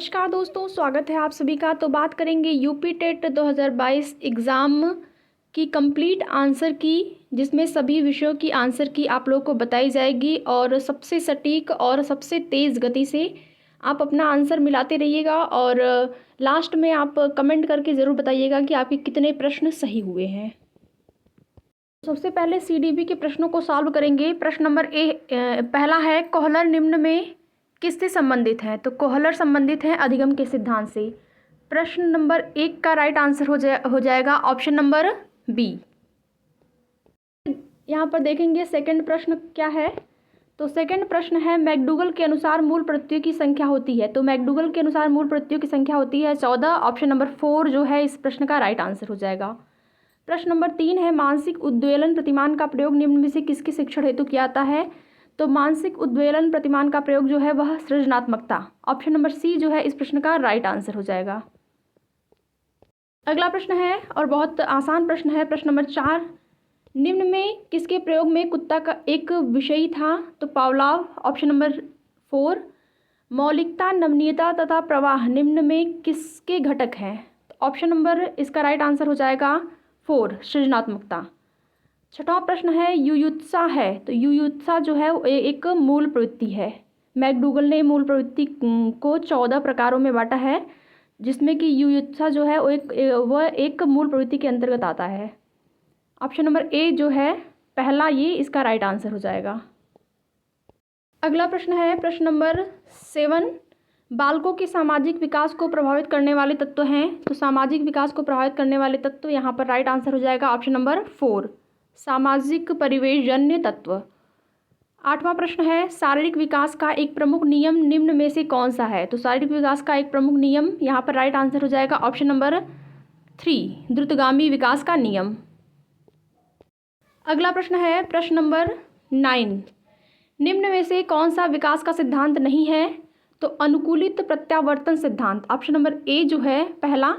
नमस्कार दोस्तों, स्वागत है आप सभी का। तो बात करेंगे यूपी टेट 2022 एग्ज़ाम की कंप्लीट आंसर की, जिसमें सभी विषयों की आंसर की आप लोग को बताई जाएगी और सबसे सटीक और सबसे तेज़ गति से आप अपना आंसर मिलाते रहिएगा और लास्ट में आप कमेंट करके ज़रूर बताइएगा कि आपके कितने प्रश्न सही हुए हैं। सबसे पहले सीडीबी के प्रश्नों को सॉल्व करेंगे। प्रश्न नंबर पहला है, कोहलर निम्न में किससे संबंधित है? तो कोहलर संबंधित है अधिगम के सिद्धांत से। प्रश्न नंबर 1 का राइट आंसर हो जाएगा ऑप्शन नंबर बी। यहाँ पर देखेंगे सेकंड प्रश्न क्या है। तो सेकंड प्रश्न है, मैकडूगल के अनुसार मूल प्रत्ययों की संख्या होती है। तो मैकडूगल के अनुसार मूल प्रत्ययों की संख्या होती है 14। ऑप्शन नंबर 4 जो है इस प्रश्न का राइट आंसर हो जाएगा। प्रश्न नंबर 3 है, मानसिक उद्वेलन प्रतिमान का प्रयोग निम्न में से किसके शिक्षण हेतु किया जाता है? तो मानसिक उद्वेलन प्रतिमान का प्रयोग जो है वह सृजनात्मकता। ऑप्शन नंबर सी जो है इस प्रश्न का राइट आंसर हो जाएगा। अगला प्रश्न है और बहुत आसान प्रश्न है। प्रश्न नंबर 4, निम्न में किसके प्रयोग में कुत्ता का एक विषयी था? तो पावलाव। ऑप्शन नंबर 4, मौलिकता, नमनीयता तथा प्रवाह निम्न में किसके घटक हैं? ऑप्शन नंबर इसका राइट आंसर हो जाएगा 4, सृजनात्मकता। छठवां प्रश्न है, युयुत्सा है। तो युयुत्सा जो है एक मूल प्रवृत्ति है। मैकडूगल ने मूल प्रवृत्ति को 14 प्रकारों में बांटा है, जिसमें कि युयुत्सा जो है वह एक मूल प्रवृत्ति के अंतर्गत आता है। ऑप्शन नंबर ए जो है पहला, ये इसका राइट आंसर हो जाएगा। अगला प्रश्न है प्रश्न नंबर 7, बालकों के सामाजिक विकास को प्रभावित करने वाले तत्व हैं। तो सामाजिक विकास को प्रभावित करने वाले तत्व यहाँ पर राइट आंसर हो जाएगा ऑप्शन नंबर 4, सामाजिक परिवेशजन्य तत्व। 8वां प्रश्न है, शारीरिक विकास का एक प्रमुख नियम निम्न में से कौन सा है? तो शारीरिक विकास का एक प्रमुख नियम यहाँ पर राइट आंसर हो जाएगा ऑप्शन नंबर 3, द्रुतगामी विकास का नियम। अगला प्रश्न है प्रश्न नंबर 9, निम्न में से कौन सा विकास का सिद्धांत नहीं है? तो अनुकूलित प्रत्यावर्तन सिद्धांत। ऑप्शन नंबर ए जो है पहला,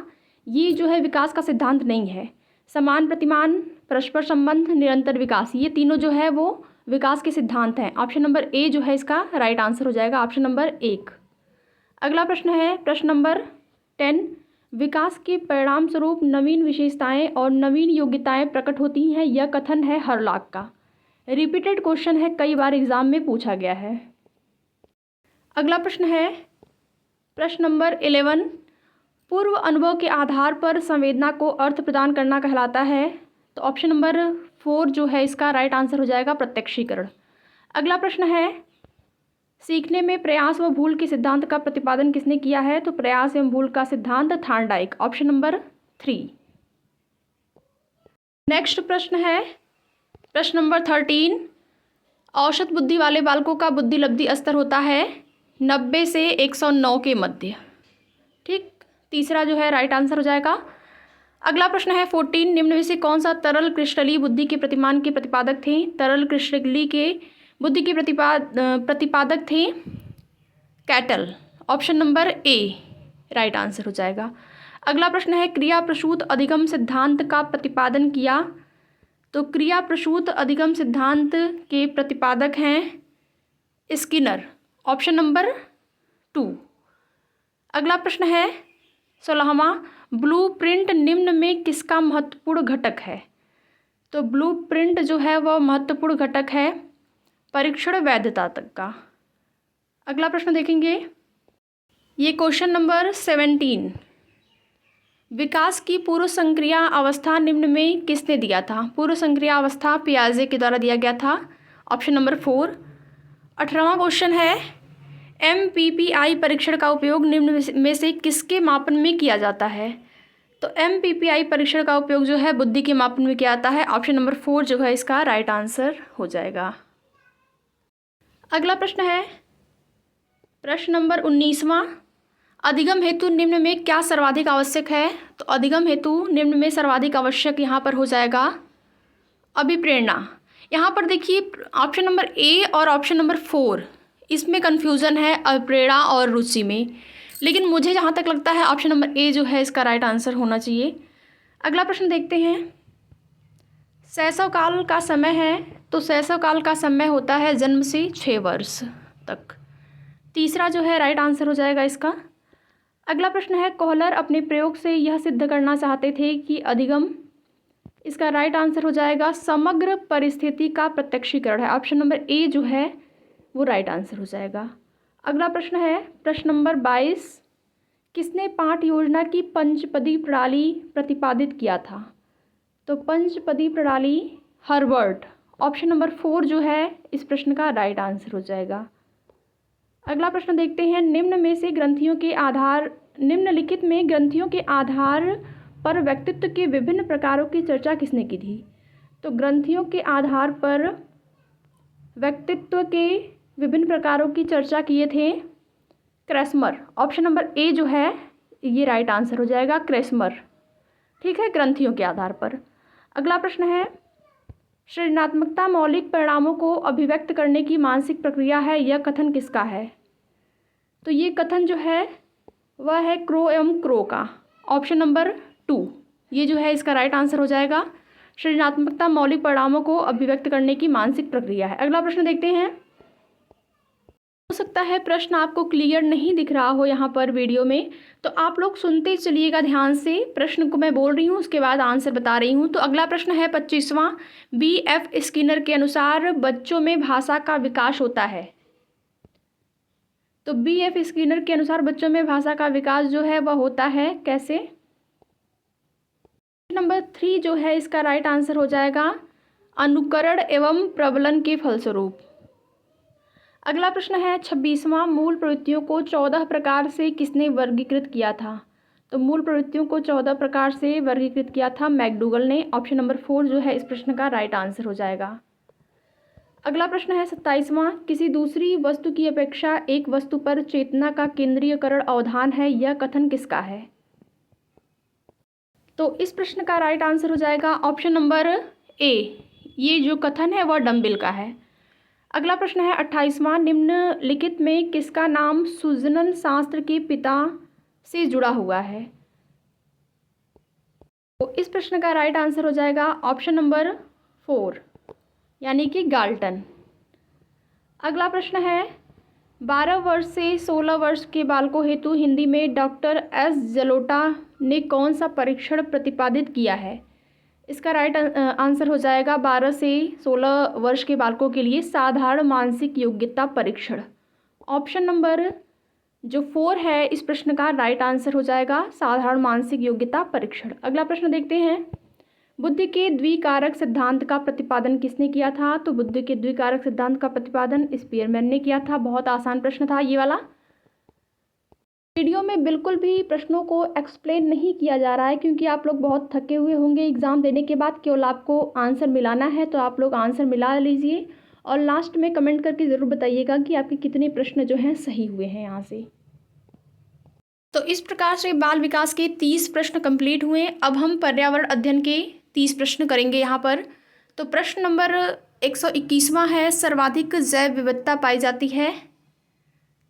ये जो है विकास का सिद्धांत नहीं है। समान प्रतिमान, परस्पर संबंध, निरंतर विकास, ये तीनों जो है वो विकास के सिद्धांत हैं। ऑप्शन नंबर ए जो है इसका राइट आंसर हो जाएगा ऑप्शन नंबर 1। अगला प्रश्न है प्रश्न नंबर 10, विकास के परिणाम स्वरूप नवीन विशेषताएं और नवीन योग्यताएं प्रकट होती हैं, यह कथन है हरलॉक का। रिपीटेड क्वेश्चन है, कई बार एग्जाम में पूछा गया है। अगला प्रश्न है प्रश्न नंबर 11, पूर्व अनुभव के आधार पर संवेदना को अर्थ प्रदान करना कहलाता है। तो ऑप्शन नंबर 4 जो है इसका राइट आंसर हो जाएगा प्रत्यक्षीकरण। अगला प्रश्न है, सीखने में प्रयास व भूल के सिद्धांत का प्रतिपादन किसने किया है? तो प्रयास एवं भूल का सिद्धांत थार्नडाइक। Option number 3। नेक्स्ट प्रश्न है प्रश्न नंबर 13, औसत बुद्धि वाले बालकों का बुद्धि लब्धि स्तर होता है 90 से 109 के मध्य। ठीक, तीसरा जो है राइट आंसर हो जाएगा। अगला प्रश्न है 14, निम्न में से कौन सा तरल क्रिस्टलीय बुद्धि के प्रतिमान के प्रतिपादक थे? तरल क्रिस्टलीय के बुद्धि के प्रतिपादक थे cattle. Option number A right answer हो जाएगा। अगला प्रश्न है, क्रिया प्रसूत अधिगम सिद्धांत का प्रतिपादन किया। तो क्रिया प्रसूत अधिगम सिद्धांत के प्रतिपादक हैं स्किनर। Option number 2। अगला प्रश्न है 16वां, ब्लूप्रिंट निम्न में किसका महत्वपूर्ण घटक है? तो ब्लूप्रिंट जो है वह महत्वपूर्ण घटक है परीक्षण वैधता तक का। अगला प्रश्न देखेंगे, ये क्वेश्चन नंबर 17, विकास की पूर्व संक्रिया अवस्था निम्न में किसने दिया था? पूर्व संक्रिया अवस्था पियाजे के द्वारा दिया गया था। Option number 4। 18वां क्वेश्चन है, MPPI परीक्षण का उपयोग निम्न में से किसके मापन में किया जाता है? तो MPPI परीक्षण का उपयोग जो है बुद्धि के मापन में किया जाता है। ऑप्शन नंबर 4 जो है इसका राइट आंसर हो जाएगा। अगला प्रश्न है प्रश्न नंबर 19वां, अधिगम हेतु निम्न में क्या सर्वाधिक आवश्यक है? तो अधिगम हेतु निम्न में सर्वाधिक आवश्यक यहाँ पर हो जाएगा अभिप्रेरणा। यहाँ पर देखिए ऑप्शन नंबर ए और ऑप्शन नंबर 4 इसमें कन्फ्यूज़न है अभिप्रेरणा और रुचि में, लेकिन मुझे जहाँ तक लगता है ऑप्शन नंबर ए जो है इसका राइट आंसर होना चाहिए। अगला प्रश्न देखते हैं, शैशव काल का समय है। तो शैशव काल का समय होता है जन्म से 6 वर्ष तक। तीसरा जो है राइट आंसर हो जाएगा इसका। अगला प्रश्न है, कोहलर अपने प्रयोग से यह सिद्ध करना चाहते थे कि अधिगम, इसका राइट आंसर हो जाएगा समग्र परिस्थिति का प्रत्यक्षीकरण है। ऑप्शन नंबर ए जो है वो राइट आंसर हो जाएगा। अगला प्रश्न है प्रश्न नंबर 22, किसने पाठ योजना की पंचपदी प्रणाली प्रतिपादित किया था? तो पंचपदी प्रणाली हर्बर्ट। ऑप्शन नंबर 4 जो है इस प्रश्न का राइट आंसर हो जाएगा। अगला प्रश्न देखते हैं, निम्नलिखित में ग्रंथियों के आधार पर व्यक्तित्व के विभिन्न प्रकारों की चर्चा किसने की थी? तो ग्रंथियों के आधार पर व्यक्तित्व के विभिन्न प्रकारों की चर्चा किए थे क्रेस्मर। ऑप्शन नंबर ए जो है ये राइट आंसर हो जाएगा, क्रेस्मर। ठीक है, ग्रंथियों के आधार पर। अगला प्रश्न है, सृजनात्मकता मौलिक परिणामों को अभिव्यक्त करने की मानसिक प्रक्रिया है, यह कथन किसका है? तो ये कथन जो है वह है क्रो एवं क्रो का। ऑप्शन नंबर 2 ये जो है इसका राइट आंसर हो जाएगा। सृजनात्मकता मौलिक परिणामों को अभिव्यक्त करने की मानसिक प्रक्रिया है। अगला प्रश्न देखते हैं। हो सकता है प्रश्न आपको क्लियर नहीं दिख रहा हो यहाँ पर वीडियो में, तो आप लोग सुनते चलिएगा ध्यान से। प्रश्न को मैं बोल रही हूँ उसके बाद आंसर बता रही हूँ। तो अगला प्रश्न है 25वां, B.F. स्किनर के अनुसार बच्चों में भाषा का विकास होता है। तो B.F. स्किनर के अनुसार बच्चों में भाषा का विकास जो है वह होता है कैसे? नंबर 3 जो है इसका राइट आंसर हो जाएगा अनुकरण एवं प्रबलन के फलस्वरूप। अगला प्रश्न है 26वां, मूल प्रवृत्तियों को 14 प्रकार से किसने वर्गीकृत किया था? तो मूल प्रवृत्तियों को 14 प्रकार से वर्गीकृत किया था मैकडूगल ने। ऑप्शन नंबर 4 जो है इस प्रश्न का राइट आंसर हो जाएगा। अगला प्रश्न है 27वां, किसी दूसरी वस्तु की अपेक्षा एक वस्तु पर चेतना का केंद्रीयकरण अवधान है, यह कथन किसका है? तो इस प्रश्न का राइट आंसर हो जाएगा ऑप्शन नंबर ए, ये जो कथन है वह डम्बिल का है। अगला प्रश्न है 28वां, निम्नलिखित में किसका नाम सुजनन शास्त्र के पिता से जुड़ा हुआ है? तो इस प्रश्न का राइट आंसर हो जाएगा ऑप्शन नंबर 4 यानी कि गाल्टन। अगला प्रश्न है 12 वर्ष से 16 वर्ष के बालकों हेतु हिंदी में डॉक्टर एस जलोटा ने कौन सा परीक्षण प्रतिपादित किया है? इसका राइट आंसर हो जाएगा 12 से 16 वर्ष के बालकों के लिए साधारण मानसिक योग्यता परीक्षण। ऑप्शन नंबर जो 4 है इस प्रश्न का राइट आंसर हो जाएगा साधारण मानसिक योग्यता परीक्षण। अगला प्रश्न देखते हैं, बुद्धि के द्विकारक सिद्धांत का प्रतिपादन किसने किया था? तो बुद्धि के द्विकारक सिद्धांत का प्रतिपादन स्पीयरमैन ने किया था। बहुत आसान प्रश्न था ये वाला। वीडियो में बिल्कुल भी प्रश्नों को एक्सप्लेन नहीं किया जा रहा है क्योंकि आप लोग बहुत थके हुए होंगे एग्ज़ाम देने के बाद। केवल आपको आंसर मिलाना है, तो आप लोग आंसर मिला लीजिए और लास्ट में कमेंट करके ज़रूर बताइएगा कि आपके कितने प्रश्न जो हैं सही हुए हैं यहाँ से। तो इस प्रकार से बाल विकास के 30 प्रश्न कंप्लीट हुए। अब हम पर्यावरण अध्ययन के 30 प्रश्न करेंगे यहाँ पर। तो प्रश्न नंबर 121वां है, सर्वाधिक जैव विविधता पाई जाती है।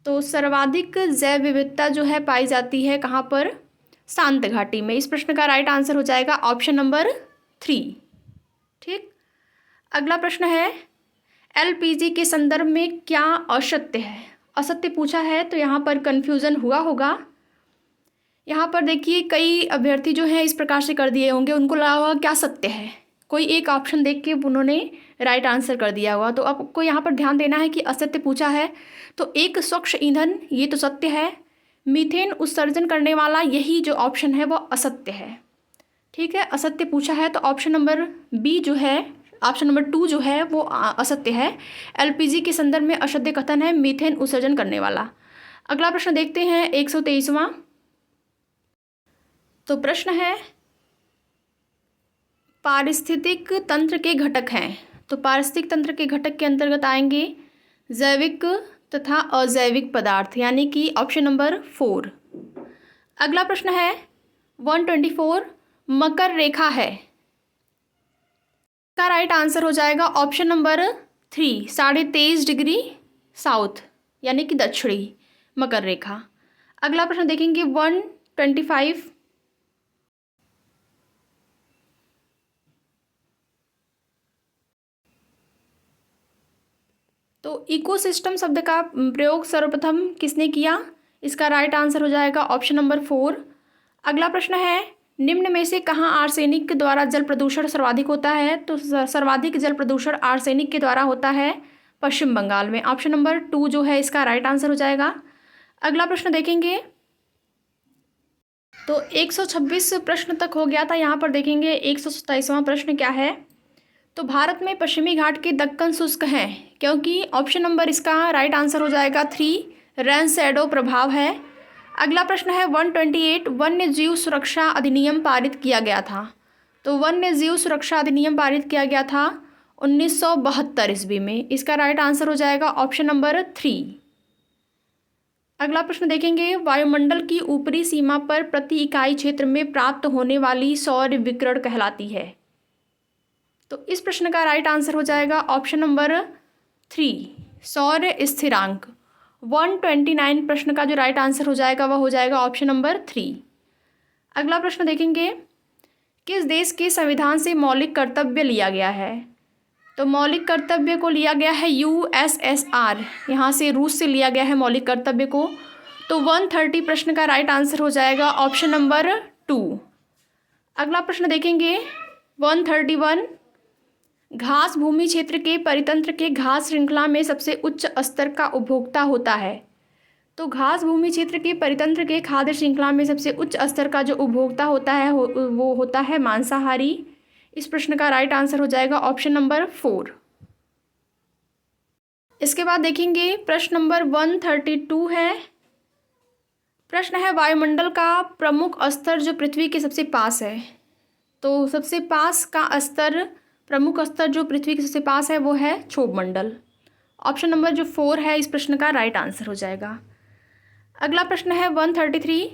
तो सर्वाधिक जैव विविधता जो है पाई जाती है कहाँ पर? शांत घाटी में। इस प्रश्न का राइट आंसर हो जाएगा ऑप्शन नंबर 3। ठीक। अगला प्रश्न है, एलपीजी के संदर्भ में क्या असत्य है? असत्य पूछा है तो यहाँ पर कन्फ्यूज़न हुआ होगा। यहाँ पर देखिए कई अभ्यर्थी जो हैं इस प्रकार से कर दिए होंगे, उनको लगा होगा क्या सत्य है, कोई एक ऑप्शन देख के उन्होंने राइट आंसर कर दिया होगा। तो आपको यहाँ पर ध्यान देना है कि असत्य पूछा है तो एक स्वच्छ ईंधन ये तो सत्य है, मीथेन उत्सर्जन करने वाला यही जो ऑप्शन है वो असत्य है। ठीक है, असत्य पूछा है तो ऑप्शन नंबर बी जो है, ऑप्शन नंबर 2 जो है वो असत्य है। एलपीजी के संदर्भ में असत्य कथन है मीथेन उत्सर्जन करने वाला। अगला प्रश्न देखते हैं 123वां। तो प्रश्न है पारिस्थितिक तंत्र के घटक हैं। तो पारिस्थितिक तंत्र के घटक के अंतर्गत आएंगे जैविक तथा अजैविक पदार्थ, यानी कि ऑप्शन नंबर 4। अगला प्रश्न है 124, मकर रेखा है। का राइट आंसर हो जाएगा ऑप्शन नंबर 3, 23.5 डिग्री साउथ यानी कि दक्षिणी मकर रेखा। अगला प्रश्न देखेंगे 125, तो इकोसिस्टम शब्द का प्रयोग सर्वप्रथम किसने किया? इसका राइट आंसर हो जाएगा ऑप्शन नंबर 4। अगला प्रश्न है, निम्न में से कहाँ आर्सेनिक के द्वारा जल प्रदूषण सर्वाधिक होता है? तो सर्वाधिक जल प्रदूषण आर्सेनिक के द्वारा होता है पश्चिम बंगाल में। ऑप्शन नंबर 2 जो है इसका राइट आंसर हो जाएगा। अगला प्रश्न देखेंगे, तो 126 प्रश्न तक हो गया था। यहाँ पर देखेंगे 127वां प्रश्न क्या है। तो भारत में पश्चिमी घाट के दक्कन शुष्क हैं क्योंकि ऑप्शन नंबर इसका राइट आंसर हो जाएगा 3, रेन शैडो प्रभाव है। अगला प्रश्न है, 128 वन्य जीव सुरक्षा अधिनियम पारित किया गया था। तो वन्य जीव सुरक्षा अधिनियम पारित किया गया था 1972 ईस्वी में। इसका राइट आंसर हो जाएगा ऑप्शन नंबर 3। अगला प्रश्न देखेंगे, वायुमंडल की ऊपरी सीमा पर प्रति इकाई क्षेत्र में प्राप्त होने वाली सौर विकिरण कहलाती है। तो इस प्रश्न का राइट आंसर हो जाएगा ऑप्शन नंबर 3, सौर स्थिरांक। 129 प्रश्न का जो राइट आंसर हो जाएगा वह हो जाएगा ऑप्शन नंबर 3। अगला प्रश्न देखेंगे, किस देश के संविधान से मौलिक कर्तव्य लिया गया है? तो मौलिक कर्तव्य को लिया गया है USSR, यहाँ से रूस से लिया गया है मौलिक कर्तव्य को। तो 130 प्रश्न का राइट आंसर हो जाएगा ऑप्शन नंबर 2। अगला प्रश्न देखेंगे 131, घास भूमि क्षेत्र के परितंत्र के घास श्रृंखला में सबसे उच्च स्तर का उपभोक्ता होता है। तो घास भूमि क्षेत्र के परितंत्र के खाद्य श्रृंखला में सबसे उच्च स्तर का जो उपभोक्ता होता है वो होता है मांसाहारी। इस प्रश्न का राइट आंसर हो जाएगा ऑप्शन नंबर 4। इसके बाद देखेंगे प्रश्न नंबर 132 है। प्रश्न है, वायुमंडल का प्रमुख स्तर जो पृथ्वी के सबसे पास है। तो सबसे पास का स्तर, प्रमुख स्तर जो पृथ्वी के सबसे पास है वो है क्षोभ मंडल। ऑप्शन नंबर जो 4 है इस प्रश्न का राइट आंसर हो जाएगा। अगला प्रश्न है 133,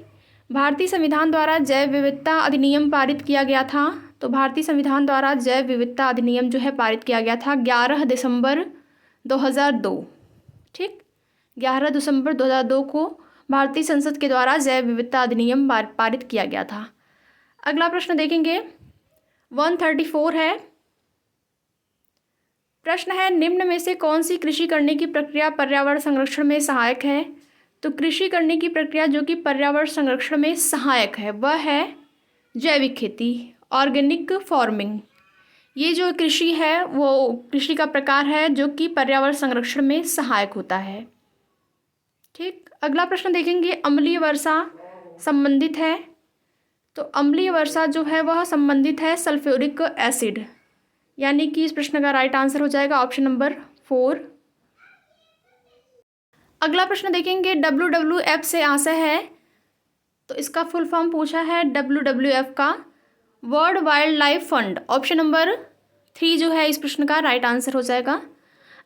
भारतीय संविधान द्वारा जैव विविधता अधिनियम पारित किया गया था। तो भारतीय संविधान द्वारा जैव विविधता अधिनियम जो है पारित किया गया था 11 दिसंबर 2002। ठीक, 11 दिसंबर 2002 को भारतीय संसद के द्वारा जैव विविधता अधिनियम पारित किया गया था। अगला प्रश्न देखेंगे 134 है। प्रश्न है, निम्न में से कौन सी कृषि करने की प्रक्रिया पर्यावरण संरक्षण में सहायक है? तो कृषि करने की प्रक्रिया जो कि पर्यावरण संरक्षण में सहायक है वह है जैविक खेती, ऑर्गेनिक फार्मिंग। ये जो कृषि है वो कृषि का प्रकार है जो कि पर्यावरण संरक्षण में सहायक होता है। ठीक, अगला प्रश्न देखेंगे, अम्लीय वर्षा संबंधित है। तो अम्लीय वर्षा जो है वह संबंधित है सल्फ्यूरिक एसिड, यानी कि इस प्रश्न का राइट आंसर हो जाएगा ऑप्शन नंबर 4। अगला प्रश्न देखेंगे, WWF से आशय है। तो इसका फुल फॉर्म पूछा है WWF का, world wild life fund. Option number 3 जो है इस प्रश्न का राइट आंसर हो जाएगा।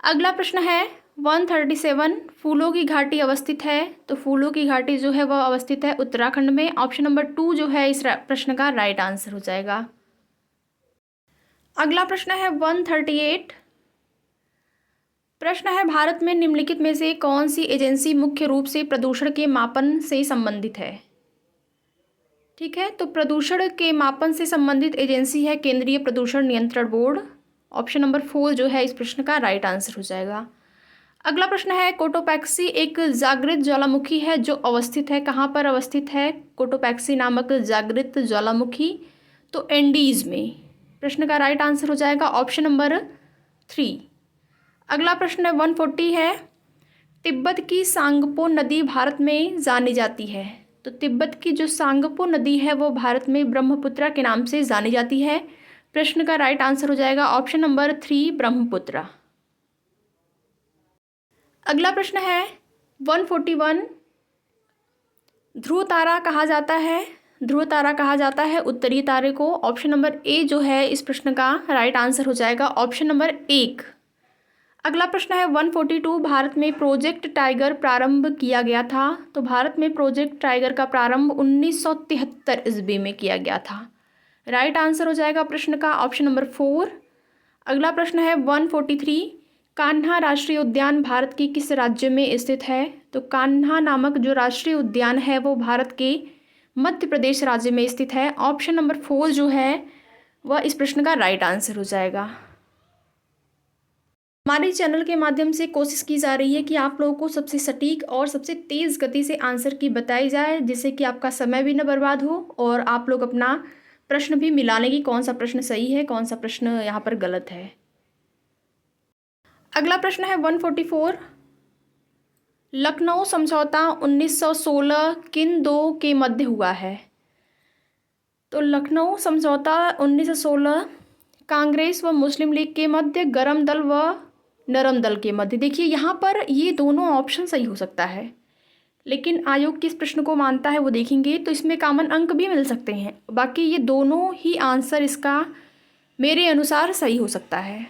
अगला प्रश्न है 137, फूलों की घाटी अवस्थित है। तो फूलों की घाटी जो है वह अवस्थित है उत्तराखंड में। ऑप्शन नंबर 2 जो है इस प्रश्न का राइट आंसर हो जाएगा। अगला प्रश्न है 138, प्रश्न है, भारत में निम्नलिखित में से कौन सी एजेंसी मुख्य रूप से प्रदूषण के मापन से संबंधित है? ठीक है, तो प्रदूषण के मापन से संबंधित एजेंसी है केंद्रीय प्रदूषण नियंत्रण बोर्ड। ऑप्शन नंबर 4 जो है इस प्रश्न का राइट आंसर हो जाएगा। अगला प्रश्न है, कोटोपैक्सी एक जागृत ज्वालामुखी है जो अवस्थित है, कहाँ पर अवस्थित है कोटोपैक्सी नामक जागृत ज्वालामुखी? तो एंडीज में। प्रश्न का राइट आंसर हो जाएगा ऑप्शन नंबर 3। अगला प्रश्न 140 है, तिब्बत की सांगपो नदी भारत में जानी जाती है। तो तिब्बत की जो सांगपो नदी है वो भारत में ब्रह्मपुत्रा के नाम से जानी जाती है। प्रश्न का राइट आंसर हो जाएगा ऑप्शन नंबर 3 ब्रह्मपुत्रा। अगला प्रश्न है 141, ध्रुव तारा कहा जाता है। ध्रुव तारा कहा जाता है उत्तरी तारे को। ऑप्शन नंबर ए जो है इस प्रश्न का राइट आंसर हो जाएगा ऑप्शन नंबर 1। अगला प्रश्न है 142, भारत में प्रोजेक्ट टाइगर प्रारंभ किया गया था। तो भारत में प्रोजेक्ट टाइगर का प्रारंभ 1973 ईस्वी में किया गया था। राइट आंसर हो जाएगा प्रश्न का ऑप्शन नंबर 4। अगला प्रश्न है 143, कान्हा राष्ट्रीय उद्यान भारत के किस राज्य में स्थित है? तो कान्हा नामक जो राष्ट्रीय उद्यान है वो भारत के मध्य प्रदेश राज्य में स्थित है। ऑप्शन नंबर 4 जो है वह इस प्रश्न का राइट आंसर हो जाएगा। हमारे चैनल के माध्यम से कोशिश की जा रही है कि आप लोगों को सबसे सटीक और सबसे तेज़ गति से आंसर की बताई जाए, जिससे कि आपका समय भी न बर्बाद हो और आप लोग अपना प्रश्न भी मिला लें कि कौन सा प्रश्न सही है, कौन सा प्रश्न यहाँ पर गलत है। अगला प्रश्न है 144। लखनऊ समझौता 1916 किन दो के मध्य हुआ है? तो लखनऊ समझौता 1916 कांग्रेस व मुस्लिम लीग के मध्य, गरम दल व नरम दल के मध्य। देखिए यहाँ पर ये दोनों ऑप्शन सही हो सकता है, लेकिन आयोग किस प्रश्न को मानता है वो देखेंगे, तो इसमें कॉमन अंक भी मिल सकते हैं। बाकी ये दोनों ही आंसर इसका मेरे अनुसार सही हो सकता है।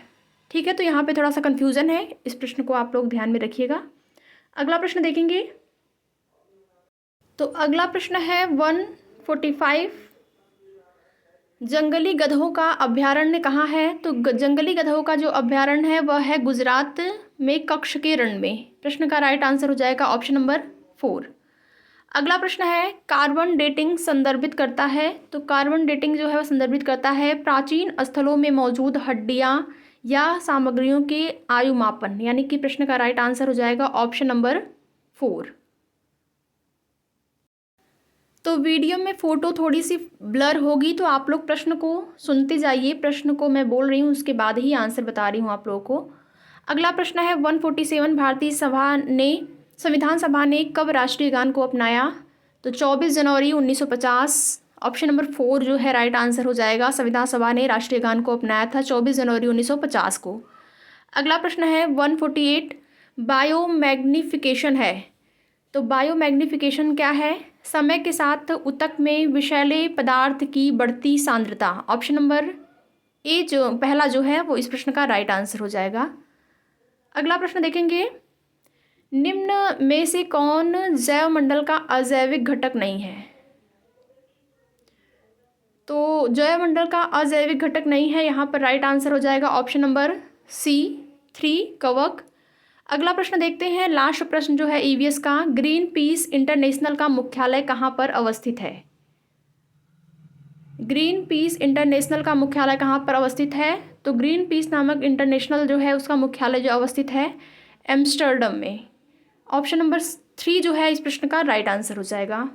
ठीक है, तो यहाँ पे थोड़ा सा कन्फ्यूज़न है, इस प्रश्न को आप लोग ध्यान में रखिएगा। अगला प्रश्न देखेंगे। तो अगला प्रश्न है 145। जंगली गधों का अभ्यारण्य कहाँ है? तो जंगली गधों का जो अभ्यारण्य है वह है गुजरात में कच्छ के रण में। प्रश्न का राइट आंसर हो जाएगा ऑप्शन नंबर 4। अगला प्रश्न है कार्बन डेटिंग संदर्भित करता है? तो कार्बन डेटिंग जो है वह संदर्भित करता है प्राचीन स्थलों में मौजूद हड्डियाँ या सामग्रियों के आयु मापन, यानी कि प्रश्न का राइट आंसर हो जाएगा ऑप्शन नंबर 4। तो वीडियो में फ़ोटो थोड़ी सी ब्लर होगी, तो आप लोग प्रश्न को सुनते जाइए। प्रश्न को मैं बोल रही हूँ, उसके बाद ही आंसर बता रही हूँ आप लोगों को। अगला प्रश्न है 147। भारतीय संविधान सभा ने कब राष्ट्रीय गान को अपनाया? तो 24 जनवरी 1950। ऑप्शन नंबर 4 जो है राइट आंसर हो जाएगा। संविधान सभा ने राष्ट्रीय गान को अपनाया था 24 जनवरी 1950 को। अगला प्रश्न है 148। बायोमैग्निफिकेशन है? तो बायोमैग्निफिकेशन क्या है? समय के साथ ऊतक में विषैले पदार्थ की बढ़ती सांद्रता। ऑप्शन नंबर ए जो पहला जो है वो इस प्रश्न का राइट आंसर हो जाएगा। अगला प्रश्न देखेंगे। निम्न में से कौन जैवमंडल का अजैविक घटक नहीं है? तो जैवमंडल का अजैविक घटक नहीं है, यहाँ पर राइट आंसर हो जाएगा ऑप्शन नंबर सी 3 कवक। अगला प्रश्न देखते हैं, लास्ट प्रश्न जो है ईवीएस का। ग्रीन पीस इंटरनेशनल का मुख्यालय कहाँ पर अवस्थित है? ग्रीन पीस इंटरनेशनल का मुख्यालय कहाँ पर अवस्थित है? तो ग्रीन पीस नामक इंटरनेशनल जो है उसका मुख्यालय जो अवस्थित है एम्स्टर्डम में। ऑप्शन नंबर 3 जो है इस प्रश्न का राइट आंसर हो जाएगा।